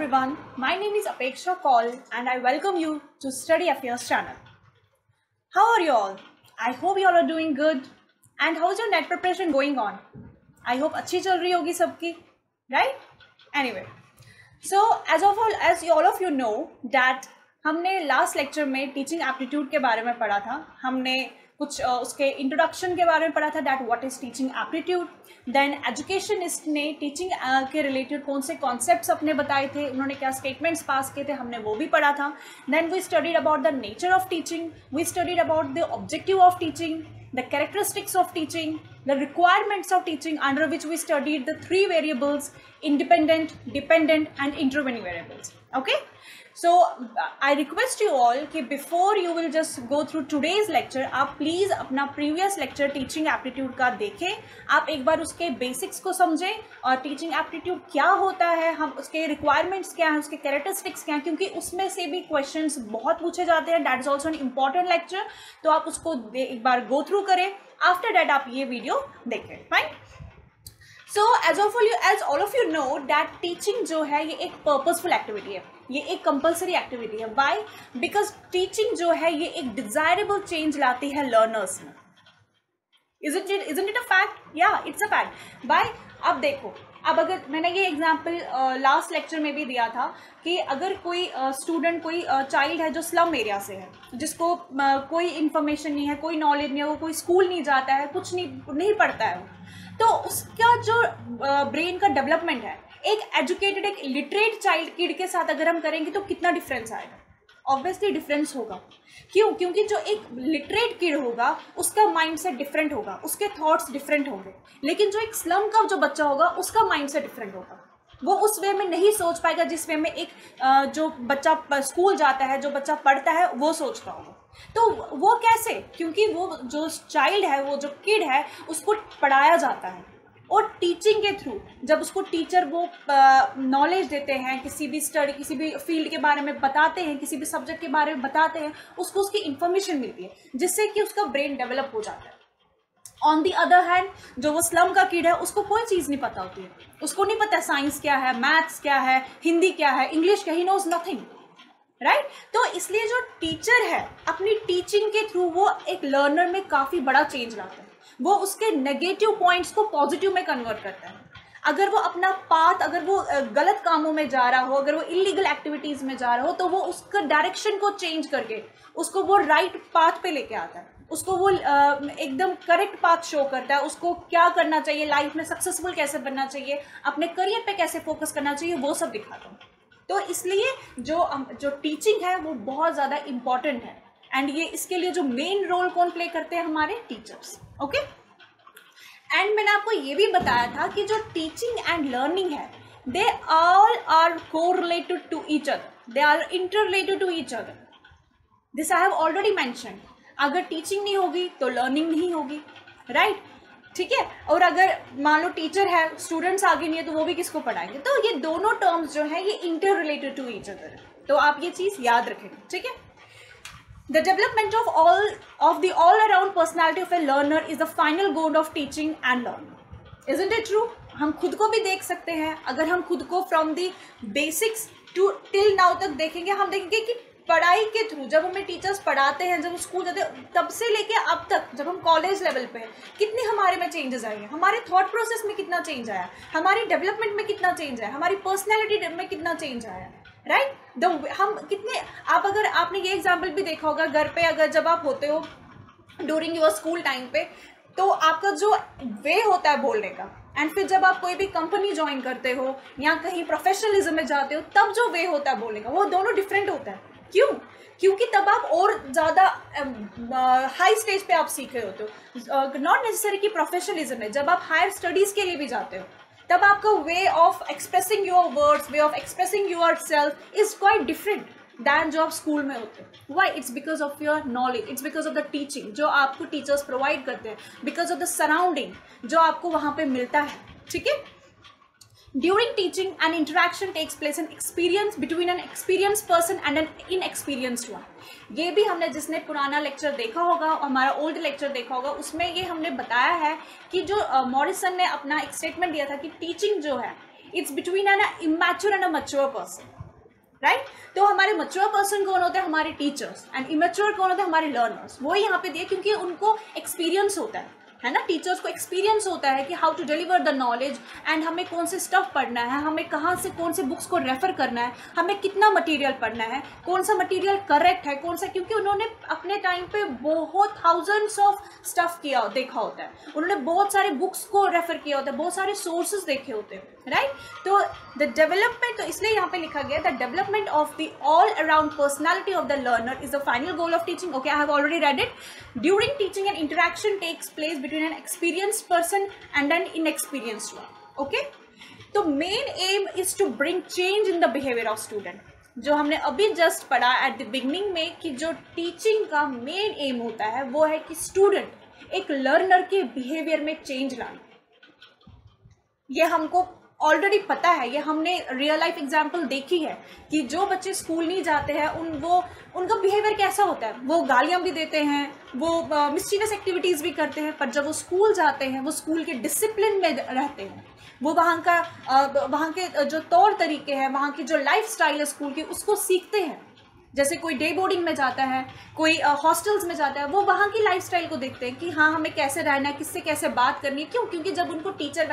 everyone, my name is Apeksha Kaul and I welcome you to Study Affairs channel. How are you all? I hope you all are doing good. And how's your net preparation going on? I hope अच्छी चल रही होगी सबकी, right? Anyway, so as all of you know that हमने last lecture में teaching aptitude के बारे में पढ़ा था. हमने कुछ उसके इंट्रोडक्शन के बारे में पढ़ा था, that what is teaching aptitude. Then educationist ने टीचिंग के रिलेटेड कौन से कॉन्सेप्ट्स अपने बताए थे, उन्होंने क्या स्टेटमेंट्स पास किए थे, हमने वो भी पढ़ा था. Then we studied about the nature of teaching, we studied about the objective of teaching, the characteristics of teaching, the requirements of teaching, under which we studied the three variables: independent, dependent and intervening variables. Okay, so I request you all कि before you will just go through today's lecture, आप please अपना previous lecture teaching aptitude का देखें, आप एक बार उसके basics को समझें और teaching aptitude क्या होता है, हम उसके requirements क्या हैं, उसके characteristics क्या हैं, क्योंकि उसमें से भी questions बहुत पूछे जाते हैं. That is also an important lecture, तो आप उसको एक बार go through करें. After that आप ये video देखें. Fine. So as all of you know that teaching जो है ये एक purposeful activity है, ये एक compulsory activity है. Why? Because teaching जो है ये एक desirable change लाती है learners में. Isn't it a fact? Yeah, it's a fact. Why? अब देखो, अब अगर मैंने ये एग्जाम्पल लास्ट लेक्चर में भी दिया था कि अगर कोई स्टूडेंट, कोई चाइल्ड है जो स्लम एरिया से है, जिसको कोई इन्फॉर्मेशन नहीं है, कोई नॉलेज नहीं है, वो कोई स्कूल नहीं जाता है, कुछ नहीं पढ़ता है वो, तो उसका जो ब्रेन का डेवलपमेंट है एक एजुकेटेड, एक लिटरेट चाइल्ड किड के साथ अगर हम करेंगे तो कितना डिफरेंस आएगा. ऑब्वियसली डिफरेंस होगा. क्यों? क्योंकि जो एक लिटरेट किड होगा उसका माइंडसेट डिफरेंट होगा, उसके थॉट्स डिफरेंट होंगे. लेकिन जो एक स्लम का जो बच्चा होगा उसका माइंडसेट डिफरेंट होगा. वो उस वे में नहीं सोच पाएगा जिस वे में एक जो बच्चा स्कूल जाता है, जो बच्चा पढ़ता है, वो सोचता होगा. तो वो कैसे? क्योंकि वो जो चाइल्ड है, वो जो किड है, उसको पढ़ाया जाता है और टीचिंग के थ्रू जब उसको टीचर वो नॉलेज देते हैं, किसी भी स्टडी, किसी भी फील्ड के बारे में बताते हैं, किसी भी सब्जेक्ट के बारे में बताते हैं, उसको उसकी इन्फॉर्मेशन मिलती है जिससे कि उसका ब्रेन डेवलप हो जाता है. ऑन दी अदर हैंड जो वो स्लम का किड है उसको कोई चीज़ नहीं पता होती है, उसको नहीं पता साइंस क्या है, मैथ्स क्या है, हिंदी क्या है, इंग्लिश क्या, ही नोज नथिंग, राइट. तो इसलिए जो टीचर है अपनी टीचिंग के थ्रू वो एक लर्नर में काफ़ी बड़ा चेंज लाता है. वो उसके नेगेटिव पॉइंट्स को पॉजिटिव में कन्वर्ट करता है. अगर वो अपना पाथ, अगर वो गलत कामों में जा रहा हो, अगर वो इलीगल एक्टिविटीज़ में जा रहा हो, तो वो उसका डायरेक्शन को चेंज करके उसको वो राइट पाथ पे लेके आता है, उसको वो एकदम करेक्ट पाथ शो करता है, उसको क्या करना चाहिए, लाइफ में सक्सेसफुल कैसे बनना चाहिए, अपने करियर पे कैसे फोकस करना चाहिए, वो सब दिखाता हूँ. तो इसलिए जो टीचिंग है वो बहुत ज़्यादा इम्पॉर्टेंट है. एंड ये इसके लिए जो मेन रोल कौन प्ले करते हैं? हमारे टीचर्स. ओके. एंड मैंने आपको ये भी बताया था कि जो टीचिंग एंड लर्निंग है, they all are correlated to each other, they are interrelated to each other. This I have already mention. अगर टीचिंग नहीं होगी तो लर्निंग नहीं होगी, राइट? ठीक है. और अगर मान लो टीचर है, स्टूडेंट्स आगे नहीं है, तो वो भी किसको पढ़ाएंगे? तो ये दोनों टर्म्स जो है ये interrelated to each other. तो आप ये चीज़ याद रखेंगे, ठीक है. The development of the all-around personality of a learner is the final goal of teaching and learning. Isn't it true? हम खुद को भी देख सकते हैं. अगर हम खुद को from the basics to till now तक देखेंगे, हम देखेंगे कि पढ़ाई के थ्रू जब हमें टीचर्स पढ़ाते हैं, जब स्कूल जाते हैं, तब से लेके अब तक जब हम कॉलेज लेवल पे हैं, कितनी हमारे में चेंजेस आए हैं, हमारे थॉट प्रोसेस में कितना चेंज आया, हमारी डेवलपमेंट में कितना चेंज आया, हमारी पर्सनैलिटी में कितना चेंज आया, राइट. हम कितने, आप अगर आपने ये एग्जाम्पल भी देखा होगा घर पे, अगर जब आप होते हो ड्यूरिंग योर स्कूल टाइम पे, तो आपका जो वे होता है बोलने का, एंड फिर जब आप कोई भी कंपनी ज्वाइन करते हो या कहीं प्रोफेशनलिज्म में जाते हो, तब जो वे होता है बोलने का, वो दोनों डिफरेंट होता है. क्यों? क्योंकि तब आप और ज़्यादा हाई स्टेज पे आप सीख रहे होते हो. नॉट नेसेसरी कि प्रोफेशनलिज्म में, जब आप हायर स्टडीज़ के लिए भी जाते हो, तब आपका way of expressing your words, way of expressing your self is quite different than जो आप स्कूल में होते हो. Why? It's because of your knowledge, it's because of the teaching जो आपको टीचर्स प्रोवाइड करते हैं, बिकॉज ऑफ द सराउंडिंग जो आपको वहाँ पे मिलता है, ठीक है. During teaching, an interaction takes place, an experience between an experienced person and an inexperienced one. ये भी हमने, जिसने पुराना लेक्चर देखा होगा, हमारा ओल्ड लेक्चर देखा होगा, उसमें ये हमने बताया है कि जो मॉरिसन ने अपना एक स्टेटमेंट दिया था कि टीचिंग जो है it's between an immature and a mature person, right? तो हमारे मैच्योर पर्सन कौन होते हैं? हमारे टीचर्स। एंड इमेच्योर कौन होते हैं? हमारे लर्नर्स। वो यहाँ पे दिए क्योंकि उनको एक्सपीरियंस होता है ना, टीचर्स को एक्सपीरियंस होता है कि how to deliver the knowledge and हमें कौन से स्टफ पढ़ना है, हमें कहाँ से कौन से बुक्स को रेफर करना है, हमें कितना मटेरियल पढ़ना है, कौन सा मटेरियल करेक्ट है, कौन सा, क्योंकि उन्होंने अपने टाइम पे बहुत थाउजेंड्स ऑफ स्टफ देखा होता है, उन्होंने बहुत सारे बुक्स को रेफर किया होता है, बहुत सारे सोर्सेज देखे होते हैं, राइट? तो द डेवलपमेंट, तो इसलिए यहाँ पे लिखा गया the development of the all around personality of the learner is the final goal of teaching. Okay, I have already read it. During teaching an interaction takes place between an experienced person and an inexperienced one. Okay, तो main aim is to bring change in the behaviour of student. जो हमने अभी just पढ़ा at the beginning में कि जो teaching का main M होता है वो है कि स्टूडेंट एक लर्नर के बिहेवियर में चेंज लाना. ये हमको ऑलरेडी पता है, ये हमने रियल लाइफ एग्जाम्पल देखी है कि जो बच्चे स्कूल नहीं जाते हैं उनका बिहेवियर कैसा होता है. वो गालियाँ भी देते हैं, वो मिस्चीवियस एक्टिविटीज़ भी करते हैं, पर जब वो स्कूल जाते हैं वो स्कूल के डिसिप्लिन में रहते हैं, वो वहाँ के जो तौर तरीके हैं, वहाँ की जो लाइफ स्टाइल है स्कूल की, उसको सीखते हैं. जैसे कोई डे बोर्डिंग में जाता है, कोई हॉस्टल्स में जाता है, वो वहाँ की लाइफस्टाइल को देखते हैं कि हाँ हमें कैसे रहना है, किससे कैसे बात करनी है. क्यों? क्योंकि जब उनको टीचर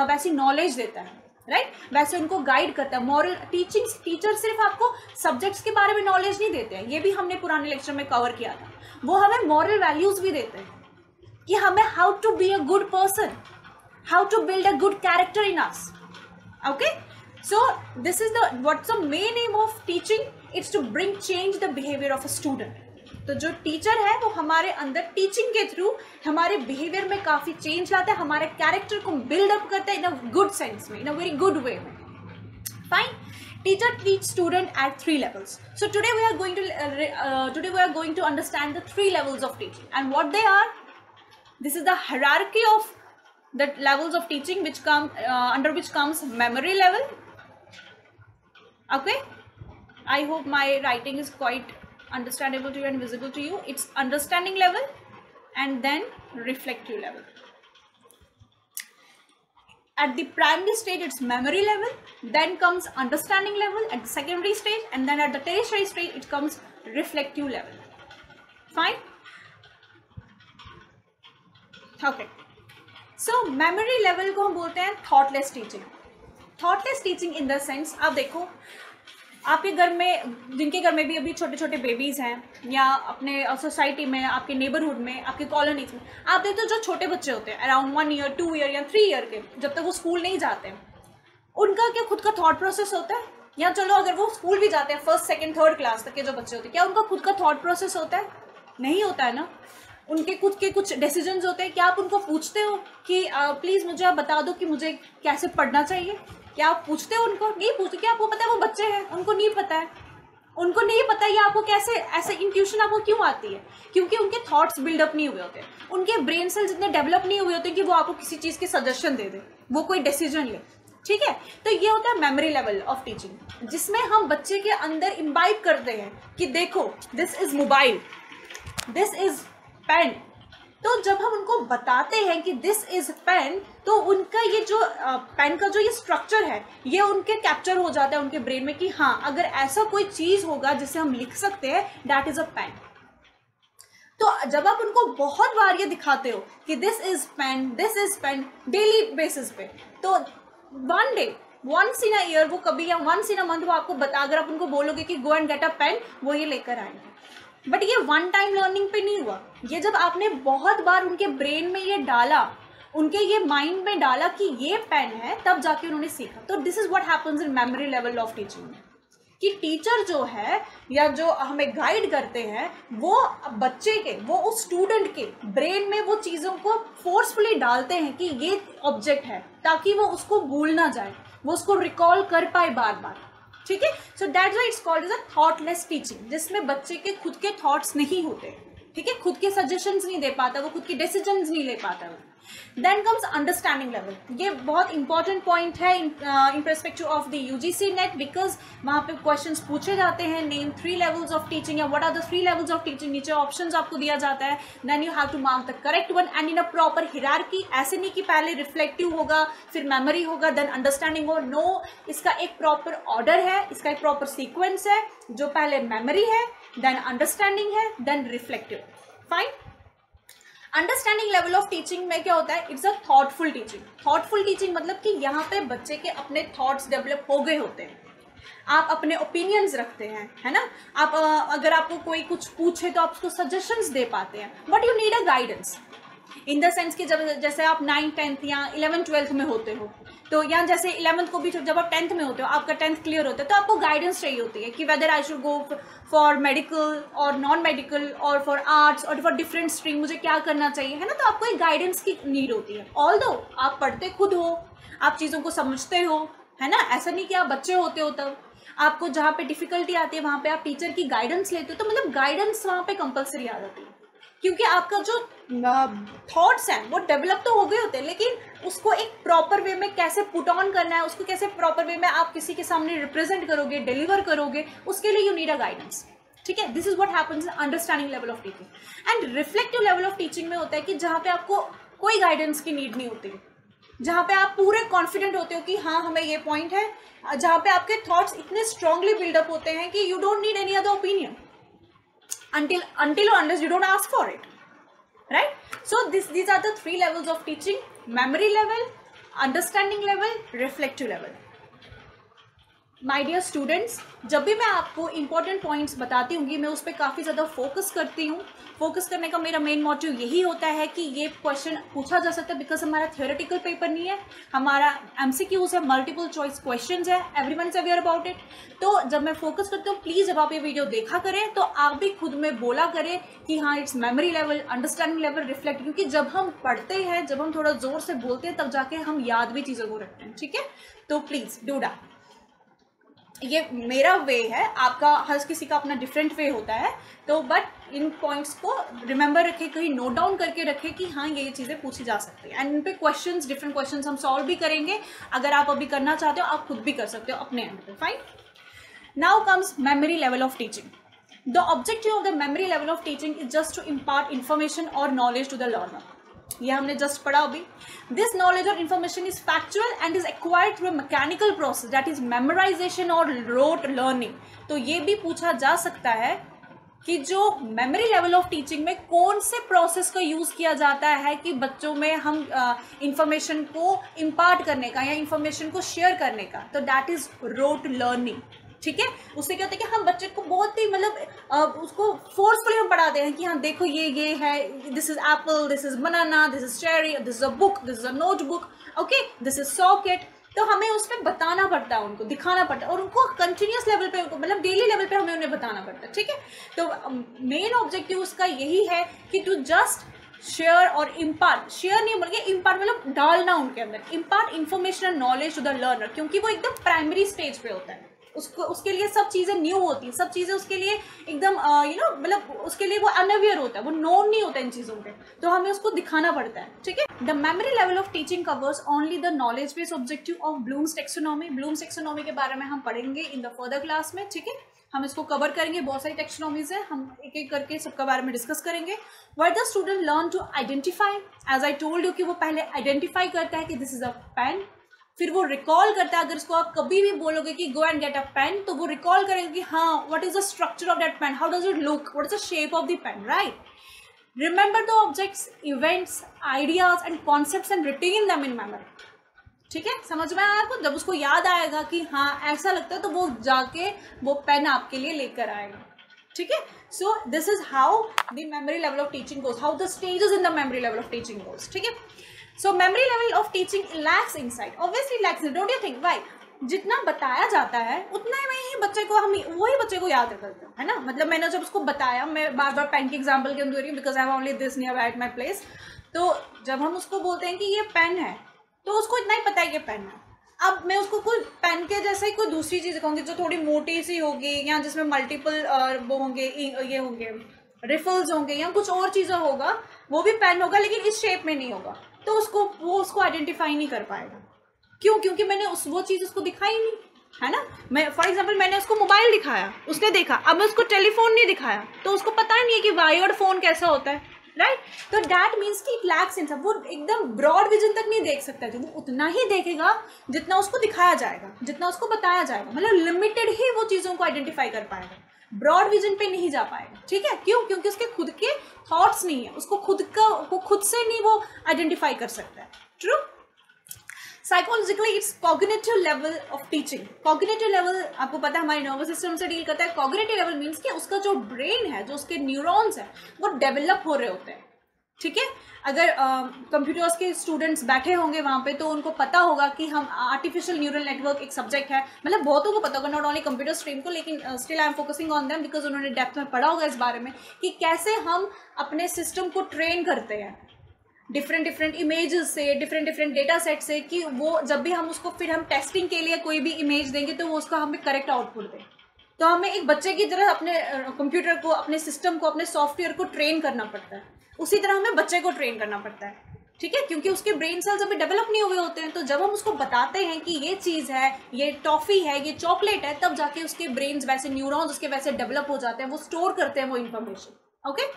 वैसी नॉलेज देता है, राइट, वैसे उनको गाइड करता है. मॉरल टीचर सिर्फ आपको सब्जेक्ट्स के बारे में नॉलेज नहीं देते हैं, ये भी हमने पुराने लेक्चर में कवर किया था. वो हमें मॉरल वैल्यूज भी देते हैं कि हमें how to be a good person, how to build a good character in us. Okay, so this is what's the main aim of teaching. It's to bring change the behavior of a student. तो जो teacher है वो हमारे अंदर teaching के through हमारे behaviour में काफ़ी चेंज लाता है, हमारे कैरेक्टर को बिल्ड अप करता है इन अ गुड सेंस में, इन अ वेरी गुड वे में. Fine. Teacher teach student at 3 levels. So today we are going to understand the 3 levels of teaching and what they are. This is the hierarchy of the levels of teaching which under which comes memory level. Okay, I hope my writing is quite understandable to you and visible to you. It's understanding level and then reflective level. At the primary stage it's memory level, then comes understanding level at the secondary stage, and then at the tertiary stage it comes reflective level. Fine. Okay, so memory level को हम बोलते हैं thoughtless teaching. Thoughtless teaching in the sense, आप देखो आपके घर में, जिनके घर में भी अभी छोटे छोटे बेबीज़ हैं, या अपने सोसाइटी में, आपके नेबरहुड में, आपके कॉलोनीज में, आप देखते हो जो छोटे बच्चे होते हैं अराउंड 1 ईयर 2 ईयर या 3 ईयर के, जब तक वो स्कूल नहीं जाते हैं, उनका क्या खुद का थॉट प्रोसेस होता है? या चलो अगर वो स्कूल भी जाते हैं, 1st 2nd 3rd क्लास तक के जो बच्चे होते हैं, क्या उनका खुद का थॉट प्रोसेस होता है? नहीं होता है ना. उनके खुद के कुछ डिसीजंस होते हैं. क्या आप उनको पूछते हो कि प्लीज़ मुझे आप बता दो कि मुझे कैसे पढ़ना चाहिए? क्या आप पूछते हो उनको? नहीं पूछते. क्या आपको पता है वो बच्चे हैं, उनको नहीं पता है. उनको नहीं पता है. आपको कैसे ऐसे इंट्यूशन आपको क्यों आती है? क्योंकि उनके थॉट्स बिल्डअप नहीं हुए होते, उनके ब्रेन सेल्स इतने डेवलप नहीं हुए होते कि वो आपको किसी चीज़ के सजेशन दे दे, वो कोई डिसीजन ले. ठीक है, तो ये होता है मेमोरी लेवल ऑफ टीचिंग, जिसमें हम बच्चे के अंदर इम्बाइब करते हैं कि देखो this is mobile, this is pen. तो जब हम उनको बताते हैं कि दिस इज पेन, तो उनका ये जो पेन का जो ये स्ट्रक्चर है, ये उनके कैप्चर हो जाता है उनके ब्रेन में कि हाँ अगर ऐसा कोई चीज़ होगा जिसे हम लिख सकते हैं, दैट इज अ पेन. तो जब आप उनको बहुत बार ये दिखाते हो कि this is pen daily basis पे, तो one day, once in a year वो कभी, या वंस इन अ मंथ वो आपको बता, अगर आप उनको बोलोगे कि go and get a pen, वो ये लेकर आएंगे. बट ये वन टाइम लर्निंग पे नहीं हुआ. ये जब आपने बहुत बार उनके ब्रेन में ये डाला, उनके ये माइंड में डाला कि ये पेन है, तब जाके उन्होंने सीखा. तो this is what happens in memory level of teaching में, कि टीचर जो है या जो हमें गाइड करते हैं, वो बच्चे के, वो उस स्टूडेंट के ब्रेन में वो चीज़ों को फोर्सफुली डालते हैं कि ये ऑब्जेक्ट है, ताकि वो उसको भूल ना जाए, वो उसको रिकॉल कर पाए बार बार. ठीक है, so that's why it's called as a thoughtless teaching, जिसमें बच्चे के खुद के थॉट्स नहीं होते. ठीक है, खुद के सजेशंस नहीं दे पाता, वो खुद के डिसीजंस नहीं ले पाता. Then comes understanding level. ये बहुत इंपॉर्टेंट पॉइंट है in perspective of the UGC NET, because वहाँ पे क्वेश्चंस पूछे जाते हैं, नेम 3 लेवल्स ऑफ टीचिंग या what are the 3 levels of teaching, नीचे ऑप्शंस आपको दिया जाता है, then you have to mark the correct one and in a proper hierarchy. ऐसे नहीं कि पहले रिफ्लेक्टिव होगा फिर मेमोरी होगा देन अंडरस्टैंडिंग हो, नो, इसका एक प्रॉपर ऑर्डर है, इसका एक प्रॉपर सीक्वेंस है, जो पहले मेमोरी है, देन अंडरस्टैंडिंग है, then reflective. Fine. Understanding level of teaching में क्या होता है, it's a thoughtful teaching. Thoughtful teaching मतलब कि यहाँ पे बच्चे के अपने थॉट्स डेवलप हो गए होते हैं, आप अपने ओपिनियंस रखते हैं, है ना। आप अगर आपको कोई कुछ पूछे तो आप उसको सजेशंस दे पाते हैं, but you need a guidance in the sense कि जब जैसे आप 9th 10th या 11th 12th में होते हो, तो या जैसे 11th को भी जब आप 10th में होते हो, आपका 10th क्लियर होता है, तो आपको गाइडेंस चाहिए होती है कि whether I should go for medical और नॉन मेडिकल और फॉर आर्ट्स और फॉर डिफरेंट स्ट्रीम, मुझे क्या करना चाहिए, है ना। तो आपको एक गाइडेंस की नीड होती है। ऑल्दो आप पढ़ते खुद हो, आप चीज़ों को समझते हो, है ना, ऐसा नहीं कि आप बच्चे होते हो तब आपको जहाँ पे डिफिकल्टी आती है वहाँ पे आप टीचर की गाइडेंस लेते हो, तो मतलब गाइडेंस वहाँ पे कंपलसरी आ जाती है, क्योंकि आपका जो थॉट्स हैं वो डेवलप तो हो गए होते हैं, लेकिन उसको एक प्रॉपर वे में कैसे पुट ऑन करना है, उसको कैसे प्रॉपर वे में आप किसी के सामने रिप्रेजेंट करोगे, डिलीवर करोगे, उसके लिए यू नीड अ गाइडेंस। ठीक है, this is what happens in understanding level of teaching. And reflective level of teaching में होता है कि जहाँ पे आपको कोई गाइडेंस की नीड नहीं होती, जहाँ पे आप पूरे कॉन्फिडेंट होते हो कि हाँ हमें ये पॉइंट है, जहाँ पे आपके थॉट्स इतने स्ट्रांगली बिल्डअप होते हैं कि you don't need any other opinion until or unless you don't ask for it, right? So these are the 3 levels of teaching: memory level, understanding level, reflective level. My dear students, जब भी मैं आपको important points बताती हूँ मैं उस पर काफ़ी ज़्यादा फोकस करती हूँ। फोकस करने का मेरा मेन मोटिव यही होता है कि ये क्वेश्चन पूछा जा सकता है, बिकॉज हमारा थियोरेटिकल पेपर नहीं है, हमारा एमसीक्यूज है, मल्टीपल चॉइस क्वेश्चंस है, everyone is aware about it. तो जब मैं फोकस करती हूँ, प्लीज़ जब आप ये वीडियो देखा करें तो आप भी खुद में बोला करें कि हाँ it's memory level, understanding level, reflect, क्योंकि जब हम पढ़ते हैं, जब हम थोड़ा जोर से बोलते हैं, तब जाके हम याद भी चीज़ों को रखते हैं। ठीक है, तो प्लीज़ डू दैट। ये मेरा वे है, आपका हर किसी का अपना डिफरेंट वे होता है, तो बट इन पॉइंट्स को रिमेंबर रखें, कहीं नोट डाउन करके रखें कि हाँ ये चीज़ें पूछी जा सकती है, एंड इन पे क्वेश्चंस, डिफरेंट क्वेश्चंस हम सॉल्व भी करेंगे। अगर आप अभी करना चाहते हो आप खुद भी कर सकते हो अपने एंड पे। Fine. Now comes memory level of teaching. The objective of the memory level of teaching is just to impart information और नॉलेज टू द लर्नर। ये हमने जस्ट पढ़ा अभी। दिस नॉलेज और information is factual and is acquired through mechanical process, that is memorization और rote learning. तो ये भी पूछा जा सकता है कि जो मेमोरी लेवल ऑफ टीचिंग में कौन से प्रोसेस का यूज़ किया जाता है कि बच्चों में हम इंफॉर्मेशन को इम्पार्ट करने का या इंफॉर्मेशन को शेयर करने का, तो दैट इज रोट लर्निंग। ठीक है, उससे क्या होता है कि हम बच्चे को बहुत ही मतलब उसको फोर्सफुली हम पढ़ाते हैं कि हाँ देखो ये है, this is Apple, this is banana, this is cherry, this is a book, this is a notebook, okay, this is socket. तो हमें उस पर बताना पड़ता है, उनको दिखाना पड़ता है, और उनको कंटिन्यूस लेवल पे, मतलब डेली लेवल पे हमें उन्हें बताना पड़ता है। ठीक है, तो मेन ऑब्जेक्टिव उसका यही है कि टू जस्ट शेयर और इम्पार्ट, शेयर नहीं बोल के इम्पार्ट मतलब डालना उनके अंदर, impart information and knowledge to the learner, क्योंकि वो एकदम प्राइमरी स्टेज पे होता है, उसको उसके लिए सब चीज़ें न्यू होती हैं, सब चीज़ें उसके लिए एकदम मतलब उसके लिए वो अनअवेयर होता है, वो नोन नहीं होता इन चीज़ों पे, तो हमें उसको दिखाना पड़ता है। ठीक है, the memory level of teaching covers only the knowledge based objective of blooms taxonomy. Blooms taxonomy के बारे में हम पढ़ेंगे इन द फर्दर क्लास में। ठीक है, हम इसको कवर करेंगे, बहुत सारी टेक्सोनॉमीज है, हम एक एक करके सबके बारे में डिस्कस करेंगे। What the student learn to identify, as I told you कि वो पहले आइडेंटिफाई करता है कि दिस इज अ पेन, फिर वो रिकॉल करता है। अगर इसको आप कभी भी बोलोगे कि go and get a pen, तो वो रिकॉल करेगा कि हाँ what is the structure of that pen, how does it look, what is the shape of the pen, right. Remember the objects, events, ideas and concepts and retain them in memory. ठीक है, समझ में आया आपको? जब उसको याद आएगा कि हाँ ऐसा लगता है, तो वो जाके वो पेन आपके लिए लेकर आएगा। ठीक है, so this is how the memory level of teaching goes, how the stages in the memory level of teaching goes. ठीक है, so memory level of teaching lacks insight, obviously lacks, don't you think? why? जितना बताया जाता है उतना में ही बच्चे को, हम वही बच्चे को याद करते हैं, है ना। मतलब मैंने जब उसको बताया, मैं बार बार पेन के एग्जांपल क्यों दे रही हूँ, because I have only this near at my place. तो जब हम उसको बोलते हैं कि ये पेन है, तो उसको इतना ही पता है कि पेन है। अब मैं उसको कोई पेन के जैसे कोई दूसरी चीज़ कहूँगी जो थोड़ी मोटी सी होगी, या जिसमें मल्टीपल वो होंगे, ये होंगे रिफल्स होंगे, या कुछ और चीज़ें होगा, वो भी पेन होगा लेकिन इस शेप में नहीं होगा। तो वो उसको आइडेंटिफाई नहीं कर पाएगा। क्यों? क्योंकि मैंने वो चीज़ उसको दिखाई नहीं, है ना। मैं फॉर एग्जाम्पल मैंने उसको मोबाइल दिखाया, उसने देखा, अब मैं उसको टेलीफोन नहीं दिखाया तो उसको पता ही नहीं है कि वायर्ड फोन कैसा होता है, राइट। तो दैट मीन्स कि इट लैक्स इन, वो एकदम ब्रॉड विजन तक नहीं देख सकता है। वो उतना ही देखेगा जितना उसको दिखाया जाएगा, जितना उसको बताया जाएगा, मतलब लिमिटेड ही वो चीज़ों को आइडेंटिफाई कर पाएगा, ब्रॉड विजन पे नहीं जा पाएगा, ठीक है। क्यों? क्योंकि उसके खुद के थॉट्स नहीं है, उसको खुद से नहीं वो आइडेंटिफाई कर सकता है। True. Psychologically it's cognitive level of teaching. Cognitive level आपको पता है हमारे नर्वस सिस्टम से डील करता है। कॉग्निटिव लेवल मीन्स कि उसका जो ब्रेन है, जो उसके न्यूरॉन्स है, वो डेवलप हो रहे होते हैं, ठीक है। अगर कंप्यूटर्स के स्टूडेंट्स बैठे होंगे वहाँ पे तो उनको पता होगा कि हम आर्टिफिशियल न्यूरल नेटवर्क एक सब्जेक्ट है, मतलब बहुतों को पता होगा, नॉट ओनली कंप्यूटर स्ट्रीम को, लेकिन still I am focusing on them because उन्होंने डेप्थ में पढ़ा होगा इस बारे में कि कैसे हम अपने सिस्टम को ट्रेन करते हैं डिफरेंट इमेजेस से, डिफरेंट डेटा सेट से, कि वो जब भी हम उसको फिर हम टेस्टिंग के लिए कोई भी इमेज देंगे तो वो उसका हमें करेक्ट आउटपुट दे। तो हमें एक बच्चे की तरह अपने कंप्यूटर को, अपने सिस्टम को, अपने सॉफ्टवेयर को ट्रेन करना पड़ता है, उसी तरह हमें बच्चे को ट्रेन करना पड़ता है, ठीक है। क्योंकि उसके ब्रेन सेल्स अभी डेवलप नहीं हुए होते हैं। तो जब हम उसको बताते हैं कि ये चीज़ है, ये टॉफ़ी है, ये चॉकलेट है, तब जाके उसके ब्रेन्स वैसे, न्यूरॉन्स उसके वैसे डेवलप हो जाते हैं, वो स्टोर करते हैं वो information. Okay,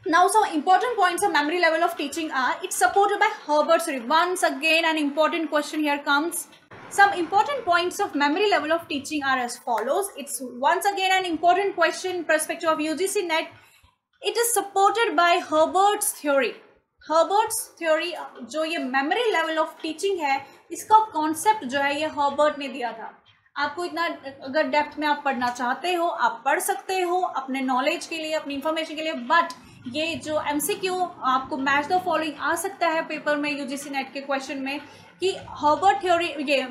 now some important points of memory level of teaching are, it's supported by Herbert's theory. Once again an important question here comes. Some important points of memory level of teaching are as follows. It's once again an important question perspective of UGC NET. It is supported by Herbert's theory. Herbert's theory जो ये memory level of teaching है, इसका concept जो है ये Herbert ने दिया था। आपको इतना अगर डेप्थ में आप पढ़ना चाहते हो आप पढ़ सकते हो अपने नॉलेज के लिए, अपनी इंफॉर्मेशन के लिए, बट ये जो एमसीक्यू आपको मैच द फॉलोइंग आ सकता है पेपर में यूजीसी नेट के क्वेश्चन में कि हर्बर्ट थ्योरी, ये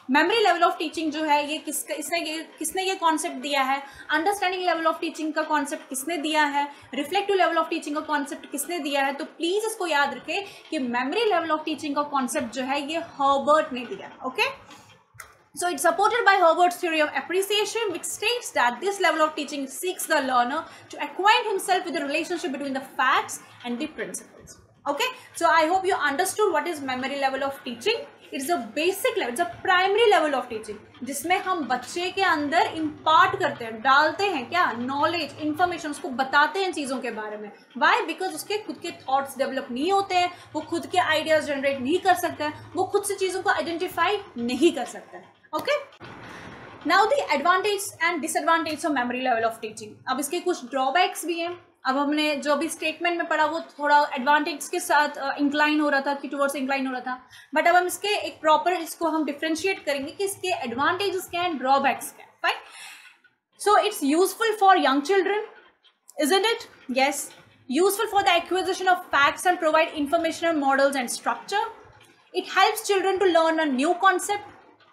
मेमोरी लेवल ऑफ टीचिंग जो है ये किसने ये कॉन्सेप्ट दिया है, अंडरस्टैंडिंग लेवल ऑफ टीचिंग का कॉन्सेप्ट किसने दिया है, रिफ्लेक्टिव लेवल ऑफ टीचिंग का कॉन्सेप्ट किसने दिया है। तो प्लीज इसको याद रखें कि मेमोरी लेवल ऑफ टीचिंग का कॉन्सेप्ट जो है ये हर्बर्ट ने दिया। Okay, so it's supported by Herbert's theory of appreciation, which states that this level of teaching seeks the learner to acquaint himself with the relationship between the facts and the principles. Okay, so I hope you understood what is memory level of teaching. It's a basic level, it's a primary level of teaching, जिसमें हम बच्चे के अंदर impart करते हैं, डालते हैं क्या, नॉलेज, इन्फॉर्मेशन, उसको बताते हैं चीज़ों के बारे में। वाई? बिकॉज उसके खुद के थॉट्स डेवलप नहीं होते हैं, वो खुद के आइडियाज जनरेट नहीं कर सकता है, वो खुद से चीज़ों को आइडेंटिफाई नहीं कर सकता है। Okay, now the advantage and disadvantage of memory level of teaching. अब इसके कुछ ड्रॉबैक्स भी हैं। अब हमने जो भी स्टेटमेंट में पढ़ा वो थोड़ा एडवांटेज के साथ इंक्लाइन हो रहा था, कि टुवर्ड्स इंक्लाइन हो रहा था, बट अब हम इसके एक प्रॉपर इसको हम डिफ्रेंशिएट करेंगे कि इसके एडवांटेजेस क्या हैं, ड्रॉबैक्स क्या हैं। Fine, so it's useful for young children, isn't it? Yes, useful for the acquisition of facts and provide informational models and structure. It helps children to learn a new concept,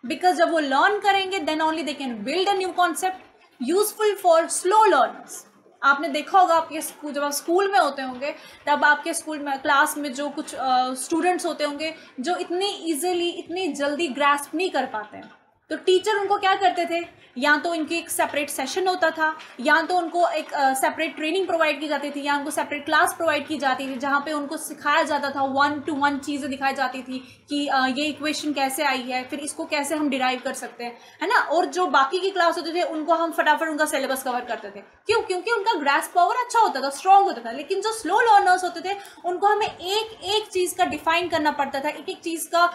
because जब वो learn करेंगे then only they can build a new concept. Useful for slow learners. आपने देखा होगा आपके school, जब आप school में होते होंगे तब आपके स्कूल में क्लास में जो कुछ स्टूडेंट्स होते होंगे जो इतनी ईजिली, इतनी जल्दी ग्रास्प नहीं कर पाते हैं, तो टीचर उनको क्या करते थे, या तो इनकी एक सेपरेट सेशन होता था, या तो उनको एक सेपरेट ट्रेनिंग प्रोवाइड की जाती थी, या उनको सेपरेट क्लास प्रोवाइड की जाती थी जहाँ पे उनको सिखाया जाता था, 1-to-1 चीज़ें दिखाई जाती थी कि ये इक्वेशन कैसे आई है, फिर इसको कैसे हम डिराइव कर सकते हैं, है ना। और जो बाकी की क्लास होते थे उनको हम फटाफट उनका सिलेबस कवर करते थे। क्यों? क्योंकि उनका ग्रास्प पावर अच्छा होता था, स्ट्रॉन्ग होता था। लेकिन जो स्लो लर्नर्स होते थे उनको हमें एक एक चीज़ का डिफाइन करना पड़ता था, एक एक चीज़ का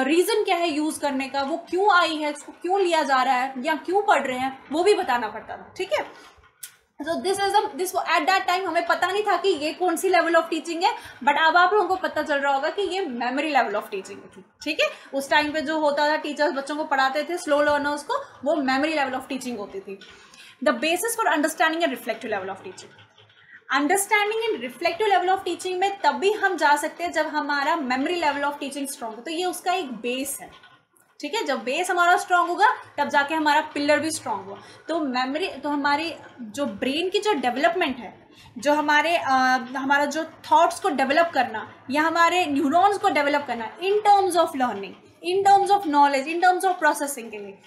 रीज़न क्या है यूज़ करने का, वो क्यों आई है, उसको क्यों लिया जा रहा है, या क्यों पढ़ रहे हैं, वो भी बताना पड़ता था। ठीक है, तो दिस एट दैट टाइम हमें पता नहीं था कि ये कौन सी लेवल ऑफ टीचिंग है, बट अब आप लोगों को पता चल रहा होगा कि ये मेमोरी लेवल ऑफ टीचिंग थी। ठीक है, उस टाइम पे जो होता था, टीचर्स बच्चों को पढ़ाते थे स्लो लर्नर्स को, वो मेमोरी लेवल ऑफ टीचिंग होती थी। The basis for understanding and reflective level of teaching. Understanding and reflective level of teaching में तब भी हम जा सकते हैं जब हमारा memory level of teaching strong हो, तो ये उसका एक बेस है। ठीक है, जब बेस हमारा स्ट्रांग होगा तब जाके हमारा पिलर भी स्ट्रांग होगा। तो मेमोरी, तो हमारी जो ब्रेन की जो डेवलपमेंट है, जो हमारा जो थॉट्स को डेवलप करना या हमारे न्यूरॉन्स को डेवलप करना in terms of learning, in terms of knowledge, in terms of processing के लिए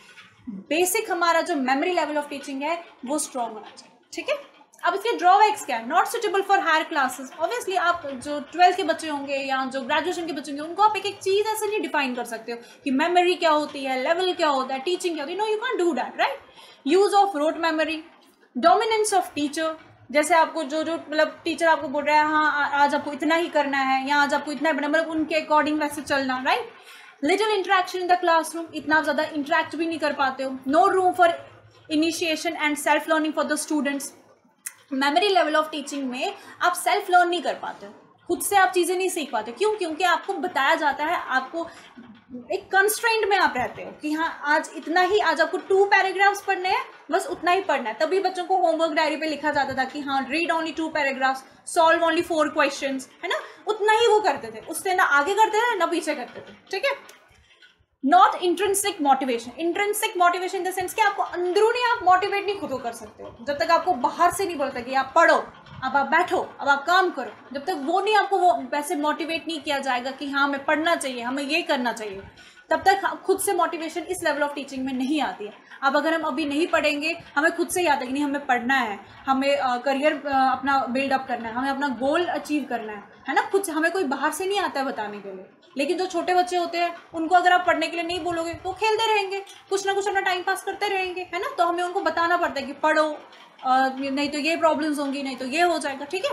बेसिक हमारा जो मेमोरी लेवल ऑफ टीचिंग है वो स्ट्रांग होना चाहिए। ठीक है, अब इसके ड्रॉबैक्स क्या है? Not suitable for higher classes. Obviously आप जो 12th के बच्चे होंगे या जो ग्रेजुएशन के बच्चे होंगे उनको आप एक एक चीज़ ऐसे नहीं डिफाइन कर सकते हो कि मेमोरी क्या होती है, लेवल क्या होता है, टीचिंग क्या होती है। No, you can do that, right. Use of rote memory, dominance of teacher, जैसे आपको जो मतलब टीचर आपको बोल रहा है हाँ आज आपको इतना ही करना है या आज आपको इतना ही, मतलब उनके अकॉर्डिंग वैसे चलना, right. Little interaction in the classroom, इतना ज़्यादा इंटरेक्ट भी नहीं कर पाते हो। No room for initiation and self learning for the students. Memory level of teaching में आप सेल्फ लर्न नहीं कर पाते हो, खुद से आप चीज़ें नहीं सीख पाते। क्यों? क्योंकि आपको बताया जाता है, आपको एक कंस्ट्रेंट में आप रहते हो कि हाँ आज इतना ही, आज आपको 2 पैराग्राफ्स पढ़ने हैं, बस उतना ही पढ़ना है। तभी बच्चों को होमवर्क डायरी पे लिखा जाता था कि हाँ read only 2 paragraphs, solve only 4 questions, है ना। उतना ही वो करते थे, उससे ना आगे करते थे ना पीछे करते थे, ठीक है। Not intrinsic motivation, intrinsic motivation in the sense कि आपको अंदरूनी आप मोटिवेट नहीं खुद को कर सकते हो जब तक आपको बाहर से नहीं बोलता कि आप पढ़ो, अब आप बैठो, अब आप काम करो। जब तक वो नहीं, आपको वो वैसे मोटिवेट नहीं किया जाएगा कि हाँ हमें पढ़ना चाहिए, हमें ये करना चाहिए, तब तक खुद से मोटिवेशन इस लेवल ऑफ टीचिंग में नहीं आती है। अब अगर हम अभी नहीं पढ़ेंगे, हमें खुद से याद है कि नहीं हमें पढ़ना है, हमें करियर अपना बिल्डअप करना है, हमें अपना गोल अचीव करना है ना। खुद से हमें कोई बाहर से नहीं आता है बताने के लिए। लेकिन जो छोटे बच्चे होते हैं उनको अगर आप पढ़ने के लिए नहीं बोलोगे तो खेलते रहेंगे, कुछ ना कुछ अपना टाइम पास करते रहेंगे, है ना। तो हमें उनको बताना पड़ता है कि पढ़ो, नहीं तो ये प्रॉब्लम्स होंगी, नहीं तो ये हो जाएगा, ठीक है।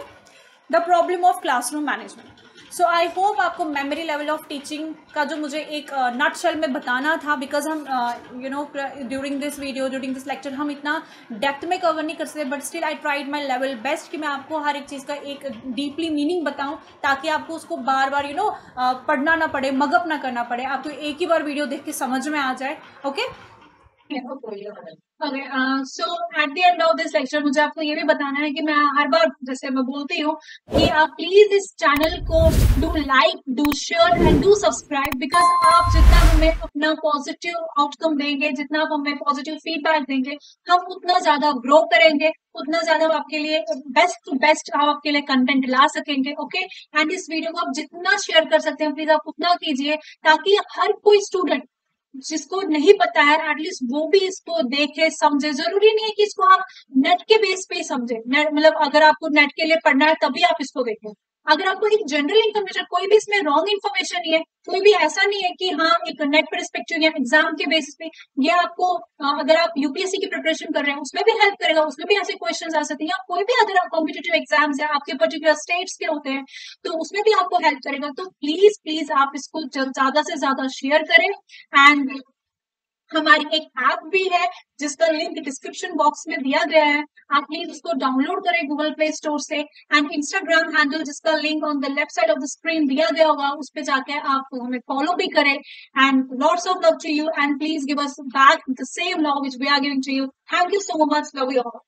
The problem of classroom management. So I hope आपको मेमोरी लेवल ऑफ टीचिंग का जो मुझे एक नटशेल में बताना था, बिकॉज हम during this video, during this lecture हम इतना डेप्थ में कवर नहीं कर सकते, but still I tried my level best कि मैं आपको हर एक चीज़ का एक डीपली मीनिंग बताऊं, ताकि आपको उसको बार बार पढ़ना ना पड़े, मगअप ना करना पड़े, आपको एक ही बार वीडियो देख के समझ में आ जाए। Okay, so at the end of this lecture मुझे आपको ये भी बताना है कि मैं हर बार जैसे मैं बोलती हूँ कि आप प्लीज इस चैनल को do like, do share and do subscribe, because आप जितना हमें अपना पॉजिटिव आउटकम देंगे, जितना आप हमें पॉजिटिव फीडबैक देंगे, हम उतना ज्यादा ग्रो करेंगे, उतना ज्यादा आपके लिए बेस्ट टू बेस्ट हम आपके लिए कंटेंट ला सकेंगे। ओके, एंड इस वीडियो को आप जितना शेयर कर सकते हैं प्लीज आप उतना कीजिए, ताकि हर कोई स्टूडेंट जिसको नहीं पता है एटलीस्ट वो भी इसको देखे, समझे। जरूरी नहीं है कि इसको आप नेट के बेस पे ही समझे, मतलब अगर आपको नेट के लिए पढ़ना है तभी आप इसको देखें। अगर आपको एक जनरल इन्फॉर्मेशन, कोई भी इसमें रॉन्ग इन्फॉर्मेशन नहीं है, कोई भी ऐसा नहीं है कि हाँ एक नेट परस्पेक्टिव या एग्जाम के बेसिस पे ये आपको अगर आप यूपीएससी की प्रिपरेशन कर रहे हैं उसमें भी हेल्प करेगा, उसमें भी ऐसे क्वेश्चन आ सकते हैं, या कोई भी अगर आप कॉम्पिटेटिव एग्जाम्स है आपके पर्टिकुलर स्टेट्स के होते हैं तो उसमें भी आपको हेल्प करेगा। तो प्लीज प्लीज आप इसको ज्यादा से ज्यादा शेयर करें। एंड हमारी एक ऐप भी है जिसका लिंक डिस्क्रिप्शन बॉक्स में दिया गया है, आप प्लीज उसको डाउनलोड करें गूगल प्ले स्टोर से। एंड इंस्टाग्राम हैंडल जिसका link on the left side of the screen दिया गया होगा उस पर जाके आप हमें फॉलो भी करें। And lots of love to you and please give us back the same love which we are giving to you. Thank you so much, love you all.